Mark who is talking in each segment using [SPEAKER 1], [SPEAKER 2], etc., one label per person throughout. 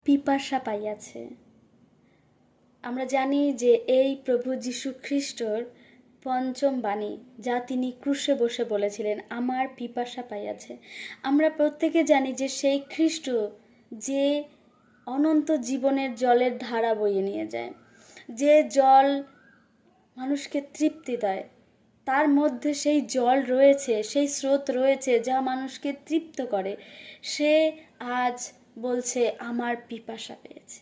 [SPEAKER 1] পিপাসা পাইয়াছে। আমরা জানি যে এই প্রভু যীশু খ্রিস্টর পঞ্চম বাণী, যা তিনি ক্রুশে বসে বলেছিলেন, আমার পিপাসা পাইয়াছে। আমরা প্রত্যেকে জানি যে সেই খ্রিস্ট যে অনন্ত জীবনের জলের ধারা বইয়ে নিয়ে যায়, যে জল মানুষকে তৃপ্তি দেয়, তার মধ্যে সেই জল রয়েছে, সেই স্রোত রয়েছে যা মানুষকে তৃপ্ত করে। সে আজ বলছে আমার পিপাসা পেয়েছে।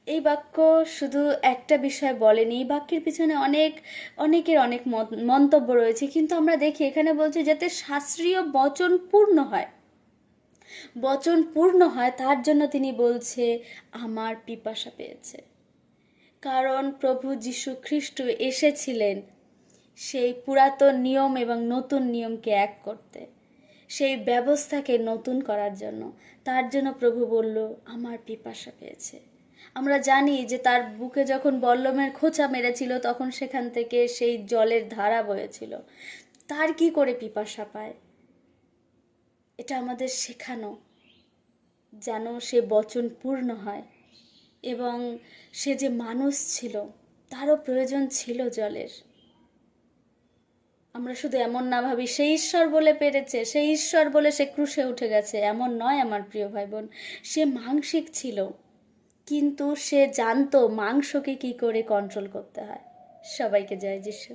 [SPEAKER 1] এই বাক্য শুধু একটা বিষয় বলেনি, এই বাক্যের পিছনে অনেকের অনেক মন্তব্য রয়েছে, কিন্তু আমরা দেখি এখানে বলছে যাতে শাস্ত্রীয় বচন পূর্ণ হয়, বচন পূর্ণ হয়, তার জন্য তিনি বলছে আমার পিপাসা পেয়েছে। কারণ প্রভু যীশু খ্রিস্ট এসেছিলেন সেই পুরাতন নিয়ম এবং নতুন নিয়মকে এক করতে, সেই ব্যবস্থাকে নতুন করার জন্য। তার জন্য প্রভু বলল আমার পিপাসা পেয়েছে। আমরা জানি যে তার বুকে যখন বল্লমের খোঁচা মেরেছিল তখন সেখান থেকে সেই জলের ধারা বয়েছিল। তার কি করে পিপাসা পায়, এটা আমাদের শেখানো, যেন সে বচন পূর্ণ হয়। এবং সে যে মানুষ ছিল, তারও প্রয়োজন ছিল জলের। আমরা শুধু এমন না ভাবি সেই ঈশ্বর বলে পেরেছে, সেই ঈশ্বর বলে সে ক্রুশে উঠে গেছে, এমন নয় আমার প্রিয় ভাই বোন। সে মাংসিক ছিল, কিন্তু সে জানতো মাংসকে কি করে কন্ট্রোল করতে হয়। সবাইকে জয় যিশু।